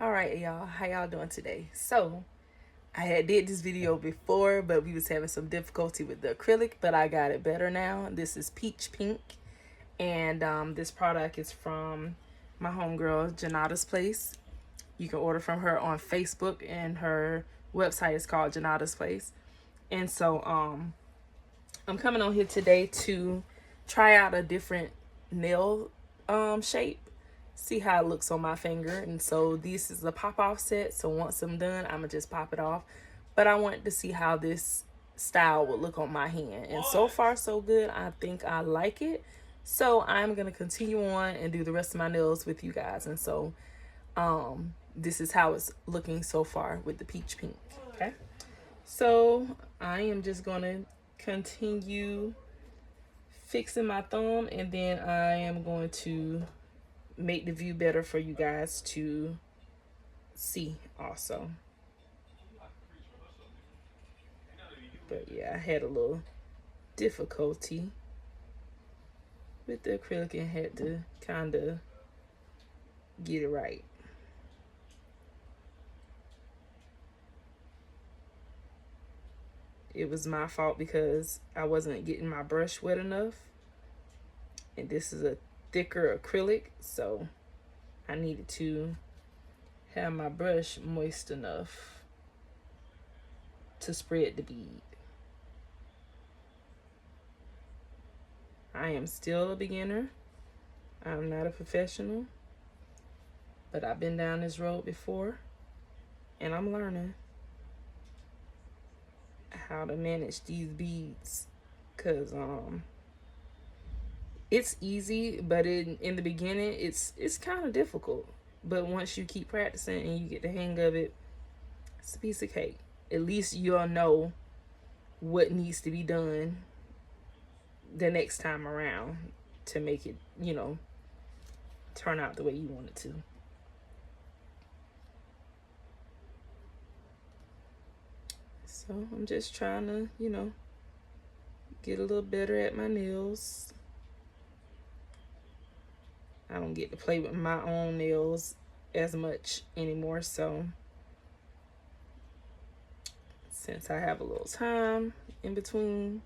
All right, y'all, how y'all doing today? So I had did this video before, but we was having some difficulty with the acrylic, but I got it better now. This is peach pink, and this product is from my homegirl Janata's Place. You can order from her on Facebook, and her website is called Janata's Place. And so I'm coming on here today to try out a different nail shape, see how it looks on my finger. And so this is a pop off set, so once I'm done, I'm gonna just pop it off. But I wanted to see how this style would look on my hand, and so far so good. I think I like it, so I'm gonna continue on and do the rest of my nails with you guys. And so this is how it's looking so far with the peach pink. Okay, so I am just gonna continue fixing my thumb, and then I am going to make the view better for you guys to see also. But yeah, I had a little difficulty with the acrylic and had to kind of get it right. It was my fault because I wasn't getting my brush wet enough, and this is a thicker acrylic, so I needed to have my brush moist enough to spread the bead. I am still a beginner. I'm not a professional, but I've been down this road before, and I'm learning how to manage these beads, because it's easy, but in the beginning it's kind of difficult. But once you keep practicing and you get the hang of it, it's a piece of cake. At least you'll know what needs to be done the next time around to make it, turn out the way you want it to. So I'm just trying to, get a little better at my nails. I don't get to play with my own nails as much anymore, so since I have a little time in between,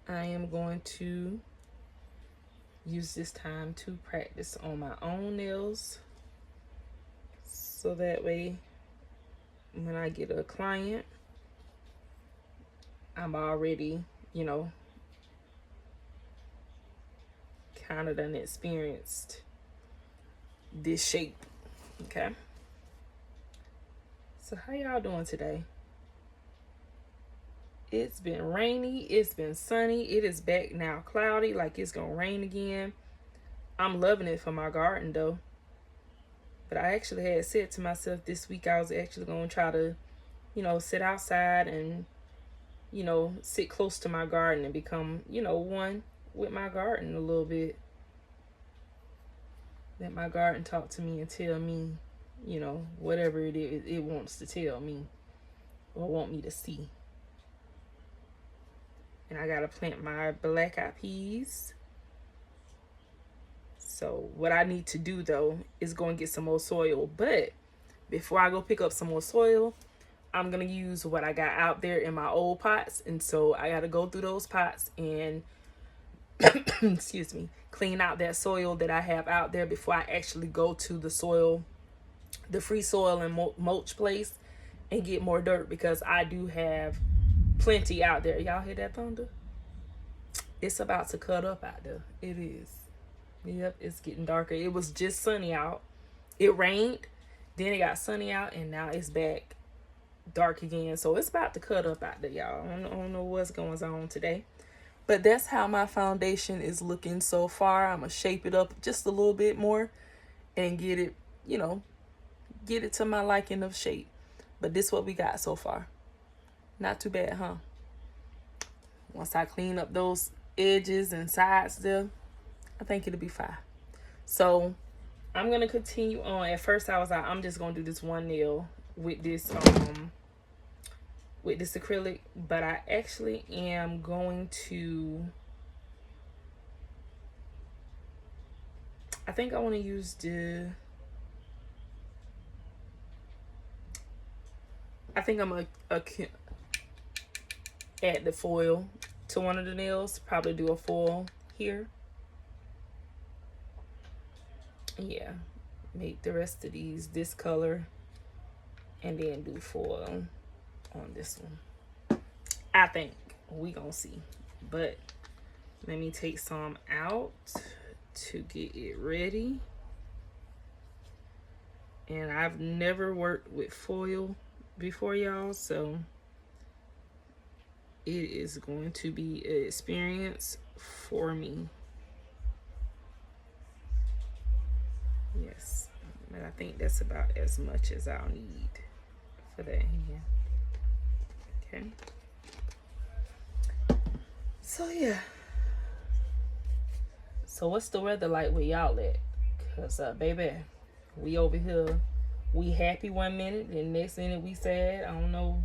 I am going to use this time to practice on my own nails, so that way when I get a client, I'm already, kind of done experienced this shape. Okay, so how y'all doing today? It's been rainy, it's been sunny, it is back now cloudy, like it's gonna rain again. I'm loving it for my garden though. But I actually had said to myself this week I was actually gonna try to, sit outside and, sit close to my garden and become, one with my garden a little bit. Let my garden talk to me and tell me, whatever it is it wants to tell me or want me to see. And I gotta plant my black eyed peas. So what I need to do though is go and get some more soil. But before I go pick up some more soil, I'm gonna use what I got out there in my old pots. And so I gotta go through those pots and excuse me, clean out that soil that I have out there before I actually go to the soil, the free soil and mulch place, and get more dirt, because I do have plenty out there. Y'all hear that thunder? It's about to cut up out there. It is. Yep, it's getting darker. It was just sunny out. It rained, then it got sunny out, and now it's back dark again. So it's about to cut up out there, y'all. I don't know what's going on today. But that's how my foundation is looking so far. I'm going to shape it up just a little bit more and get it, get it to my liking of shape. But this is what we got so far. Not too bad, huh? Once I clean up those edges and sides there, I think it'll be fine. So I'm going to continue on. At first I was like, I'm just going to do this one nail with this acrylic, but I actually am going to, I think I want to use the I think I'm gonna add the foil to one of the nails. Probably do a foil here. Yeah, make the rest of these this color, and then do foil on this one. I think we gonna see, but let me take some out to get it ready. And I've never worked with foil before, y'all, so it is going to be an experience for me. Yes, but I think that's about as much as I'll need for that hand. Okay. So yeah. So what's the weather like where y'all at? Cause baby, we over here, we happy one minute, and next minute we sad. I don't know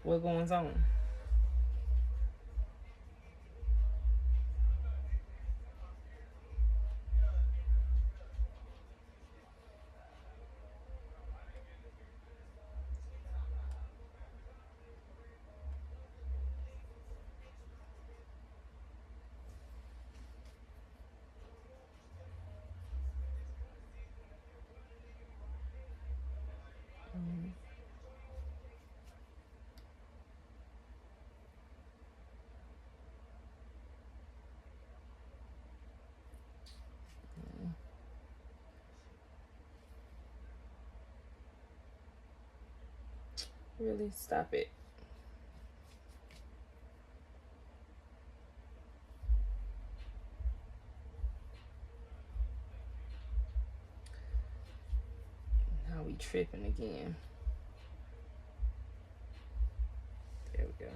what goes on. Really, stop it. Now we tripping again. There we go.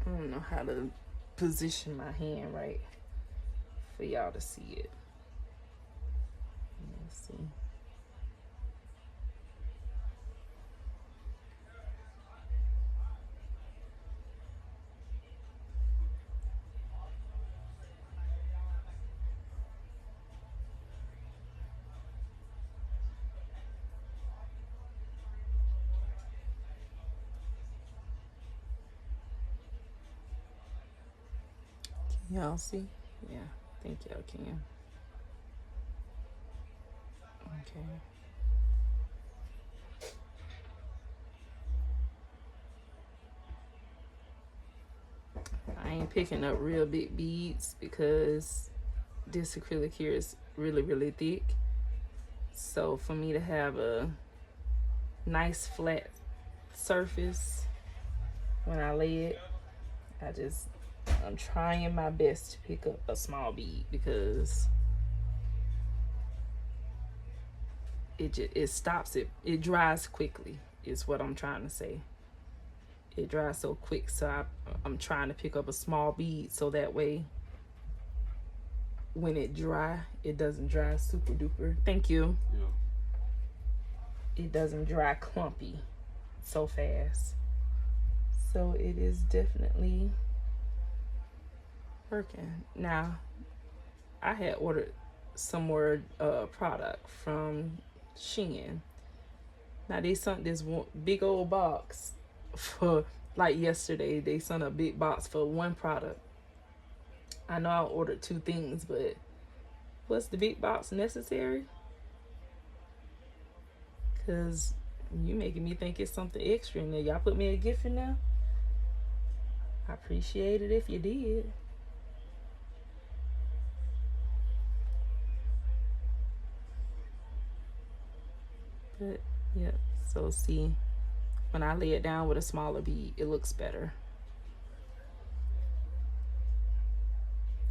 I don't know how to position my hand right for y'all to see it. Let's see. Can y'all see? Yeah, I think y'all can. Okay. I ain't picking up real big beads because this acrylic here is really, really thick. So for me to have a nice flat surface when I lay it, I'm trying my best to pick up a small bead because it stops it. It dries quickly is what I'm trying to say. it dries so quick. So I'm trying to pick up a small bead so that way when it dry, it doesn't dry super duper. Thank you. Yeah. It doesn't dry clumpy so fast. So it is definitely working. Now, I had ordered some more product from Shein. Now they sent this one, big old box for, like yesterday. They sent a big box for one product. I know I ordered two things, but was the big box necessary? Cause you making me think it's something extra in there. Y'all put me a gift in there. I appreciate it if you did. But yeah, so see, when I lay it down with a smaller bead, it looks better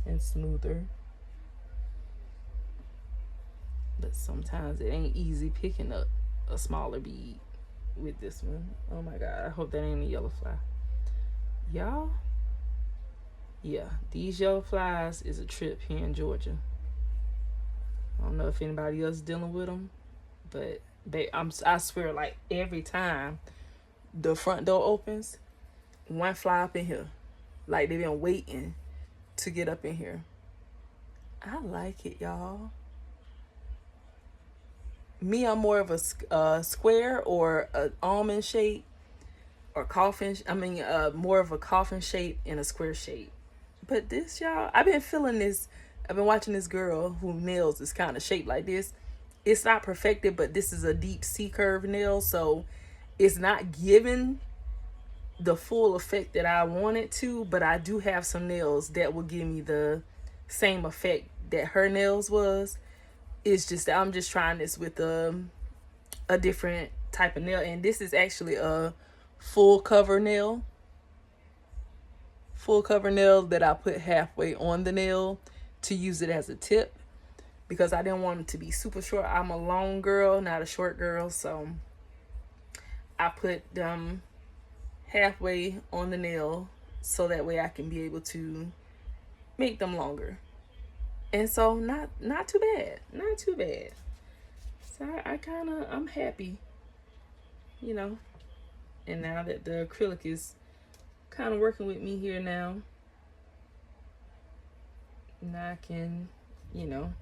and smoother. But sometimes it ain't easy picking up a smaller bead with this one. Oh my god, I hope that ain't a yellow fly. Y'all, yeah, these yellow flies is a trip here in Georgia. I don't know if anybody else dealing with them, but I swear, like every time the front door opens, one fly up in here. Like they've been waiting to get up in here. I like it, y'all. Me, I'm more of a square or an almond shape or coffin. I mean, more of a coffin shape and a square shape. But this, y'all, I've been feeling this. I've been watching this girl who nails is kind of shaped like this. It's not perfected, but this is a deep C curve nail, so it's not giving the full effect that I want it to. But I do have some nails that will give me the same effect that her nails was. It's just that I'm just trying this with a different type of nail, and this is actually a full cover nail. Full cover nail that I put halfway on the nail to use it as a tip because I didn't want it to be super short. I'm a long girl, not a short girl, so I put them halfway on the nail so that way I can be able to make them longer. And so not too bad, not too bad. So I kind of I'm happy, you know. And now that the acrylic is kind of working with me here now I can, you know,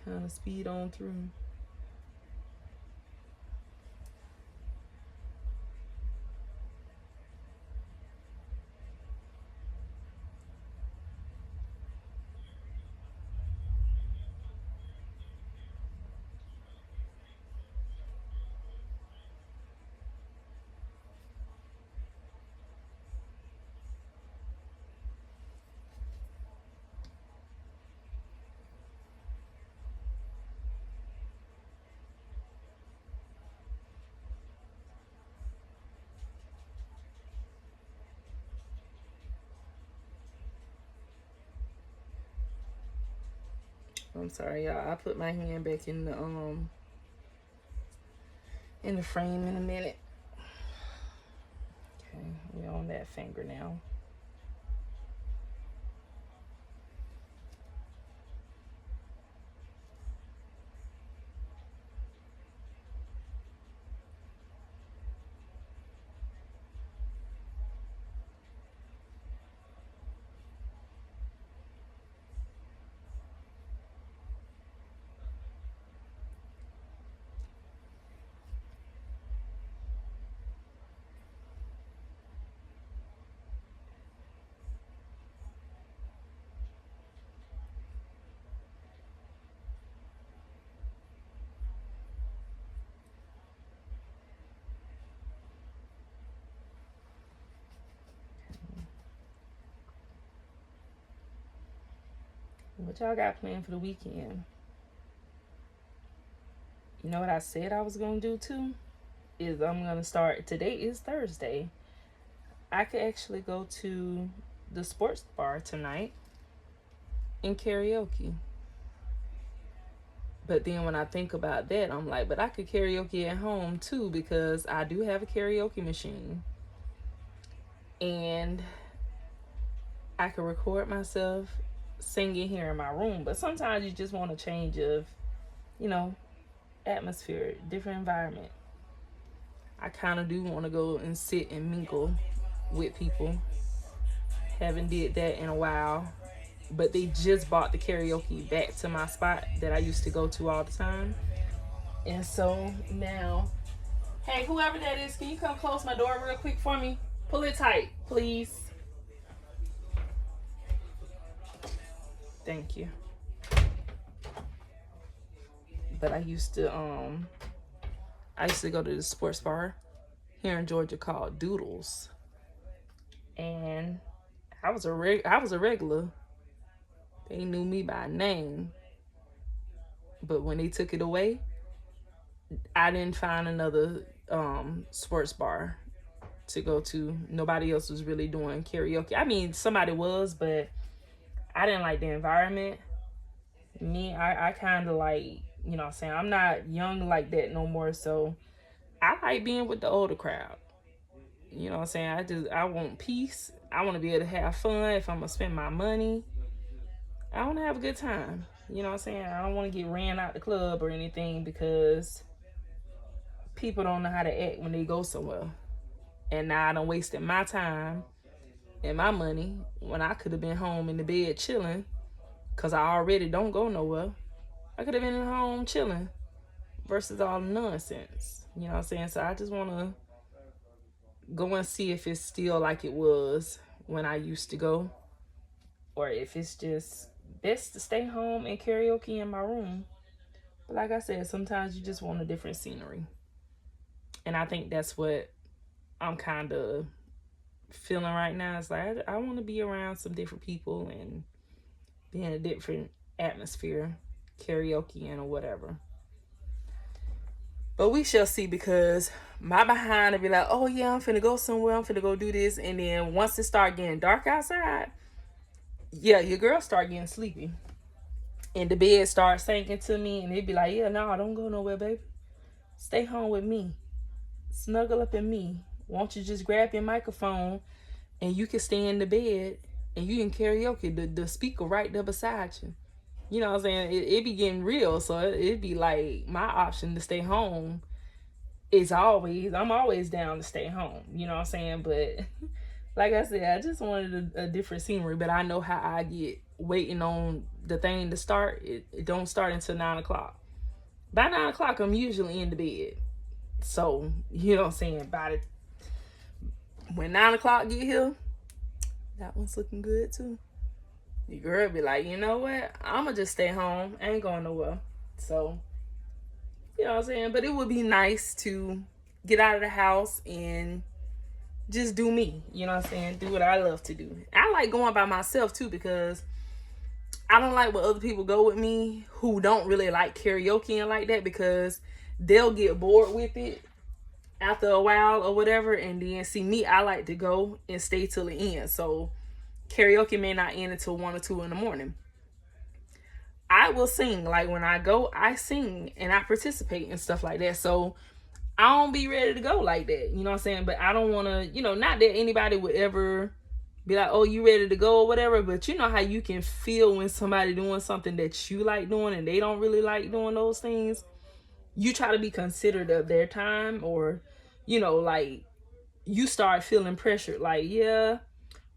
kind of speed on through. I'm sorry, y'all. I put my hand back in the frame in a minute. Okay, we're on that finger now. What y'all got planned for the weekend? You know what I said I was gonna do too? Is I'm gonna start. Today is Thursday. I could actually go to the sports bar tonight in karaoke. But then when I think about that, I'm like, but I could karaoke at home too, because I do have a karaoke machine. And I could record myself singing here in my room. But sometimes you just want a change of, you know, atmosphere, different environment. I kind of do want to go and sit and mingle with people. Haven't did that in a while. But they just bought the karaoke back to my spot that I used to go to all the time. And so now, hey, whoever that is, can you come close my door real quick for me? Pull it tight, please. Thank you. But I used to go to the sports bar here in Georgia called Doodles. And I was a regular. They knew me by name. But when they took it away, I didn't find another sports bar to go to. Nobody else was really doing karaoke. I mean, somebody was, but I didn't like the environment. Me, I kind of like, you know what I'm saying, I'm not young like that no more, so I like being with the older crowd. You know what I'm saying? I want peace. I want to be able to have fun. If I'm going to spend my money, I want to have a good time. You know what I'm saying? I don't want to get ran out the club or anything because people don't know how to act when they go somewhere. And now I done wasted my time and my money when I could have been home in the bed chilling, because I already don't go nowhere. I could have been at home chilling versus all the nonsense. You know what I'm saying? So I just want to go and see if it's still like it was when I used to go, or if it's just best to stay home and karaoke in my room. But like I said, sometimes you just want a different scenery. And I think that's what I'm kind of feeling right now. It's like I want to be around some different people and be in a different atmosphere, karaoke and or whatever. But we shall see, because my behind will be like, oh yeah, I'm finna go somewhere, I'm finna go do this. And then once it start getting dark outside, yeah, your girl start getting sleepy. And the bed starts sinking to me, and it'd be like, yeah, no, don't go nowhere, baby. Stay home with me. Snuggle up in me. Won't you just grab your microphone and you can stay in the bed and you can karaoke. The speaker right there beside you. You know what I'm saying? It be getting real, so it'd be like my option to stay home is I'm always down to stay home. You know what I'm saying? But like I said, I just wanted a different scenery. But I know how I get waiting on the thing to start. It don't start until 9 o'clock. By 9 o'clock, I'm usually in the bed. So, you know what I'm saying? When 9 o'clock get here, that one's looking good too. Your girl be like, you know what? I'ma just stay home. I ain't going nowhere. So, you know what I'm saying? But it would be nice to get out of the house and just do me. You know what I'm saying? Do what I love to do. I like going by myself too, because I don't like when other people go with me who don't really like karaoke and like that, because they'll get bored with it after a while or whatever. And then see me, I like to go and stay till the end. So karaoke may not end until 1 or 2 in the morning. I will sing. Like when I go, I sing and I participate and stuff like that. So I don't be ready to go like that. You know what I'm saying? But I don't want to, not that anybody would ever be like, oh, you ready to go or whatever. But you know how you can feel when somebody doing something that you like doing and they don't really like doing those things. You try to be considerate of their time, or, like you start feeling pressured. Like, yeah,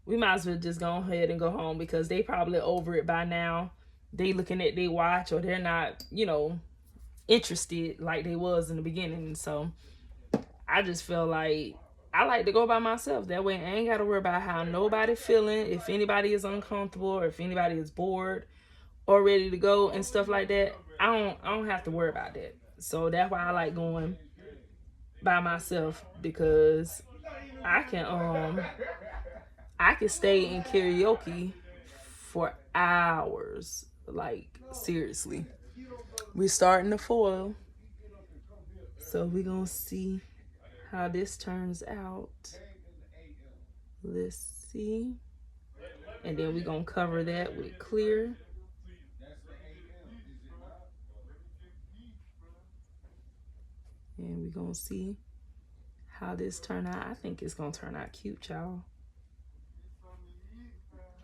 we might as well just go ahead and go home, because they probably over it by now. They looking at their watch, or they're not, interested like they was in the beginning. So I just feel like I like to go by myself. That way I ain't got to worry about how nobody feeling, if anybody is uncomfortable, or if anybody is bored or ready to go and stuff like that. I don't have to worry about that. So that's why I like going by myself, because I can stay in karaoke for hours. Like, seriously. We're starting to foil. So we're going to see how this turns out. Let's see. And then we're going to cover that with clear. gonna see how this turn out. I think it's gonna turn out cute, y'all.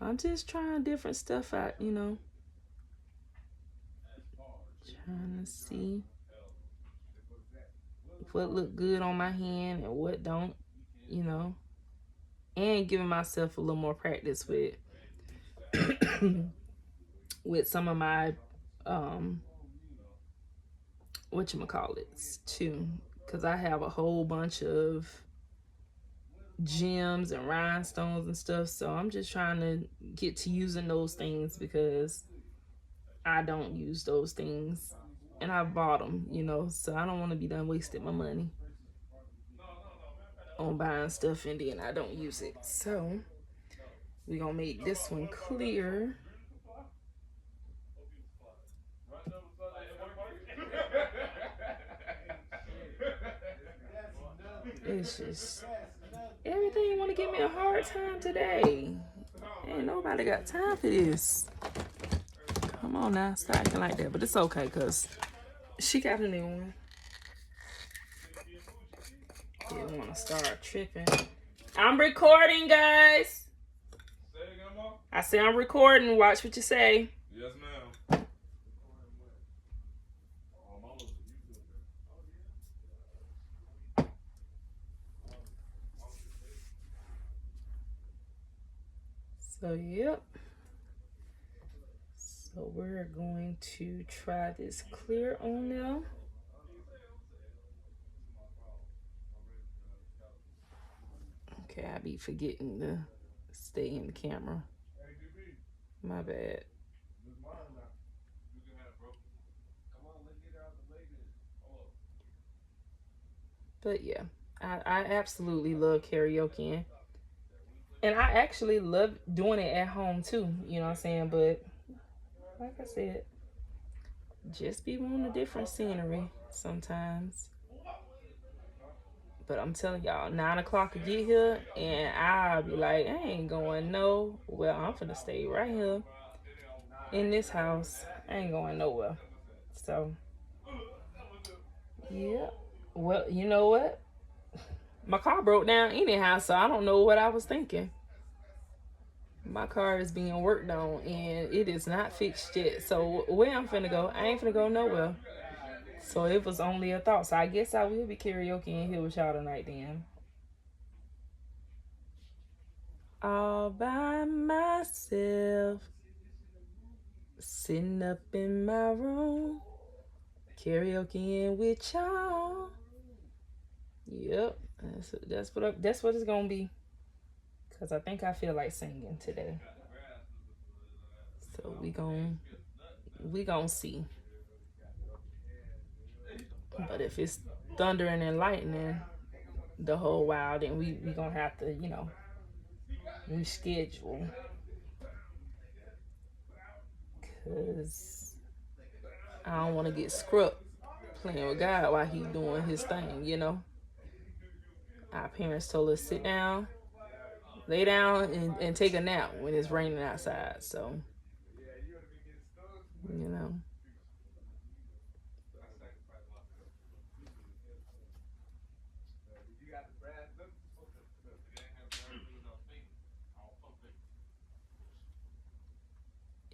I'm just trying different stuff out, you know. Trying to see what look good on my hand and what don't, you know. And giving myself a little more practice with with some of my whatchamacallits too. Because I have a whole bunch of gems and rhinestones and stuff. So I'm just trying to get to using those things because I don't use those things. And I bought them, you know. So I don't want to be done wasting my money on buying stuff and then I don't use it. So we're going to make this one clear. It's just everything want to give me a hard time today. Ain't nobody got time for this. Come on now, stop acting like that. But it's okay because she got a new one. Didn't want to start tripping. I'm recording, guys. I say I'm recording. Watch what you say. Yes, ma'am. So, yep. So we're going to try this clear on now. Okay, I be forgetting to stay in the camera. My bad. But yeah, I absolutely love karaoke. And I actually love doing it at home too, you know what I'm saying? But like I said, just be wanting a different scenery sometimes. But I'm telling y'all, 9 o'clock will get here and I'll be like, I ain't going no. Well, I'm finna stay right here in this house. I ain't going nowhere. So, yeah. Well, you know what? My car broke down anyhow, so I don't know what I was thinking. My car is being worked on and it is not fixed yet. So where I'm finna go, I ain't finna go nowhere. So it was only a thought. So I guess I will be karaoke in here with y'all tonight then. All by myself, sitting up in my room, karaoke in with y'all. Yep, that's what it's gonna be. Cause I think I feel like singing today. So we gon' see. But if it's thundering and lightning the whole while, then we gonna have to, you know, reschedule. Cause I don't want to get scrubbed playing with God while he doing his thing, you know. Our parents told us sit down, lay down, and take a nap when it's raining outside. So, you know.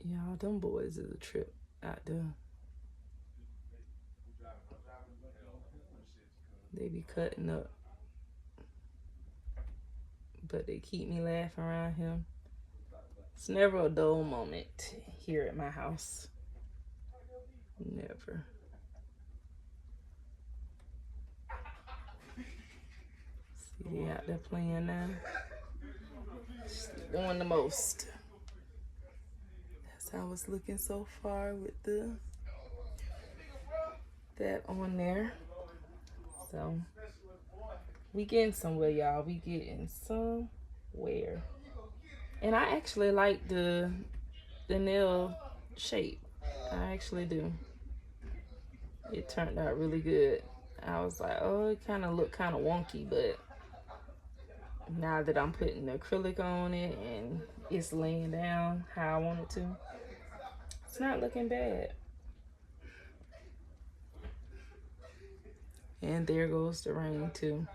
Y'all, them boys is a trip out there. They be cutting up. But they keep me laughing around him. It's never a dull moment here at my house. Never. See, they out there playing now. Doing the most. That's how it's looking so far with that on there. So we getting somewhere, y'all. We getting somewhere. And I actually like the nail shape. I actually do. It turned out really good. I was like, oh, it kind of looked kind of wonky, but now that I'm putting the acrylic on it and it's laying down how I want it to, it's not looking bad. And there goes the rain too.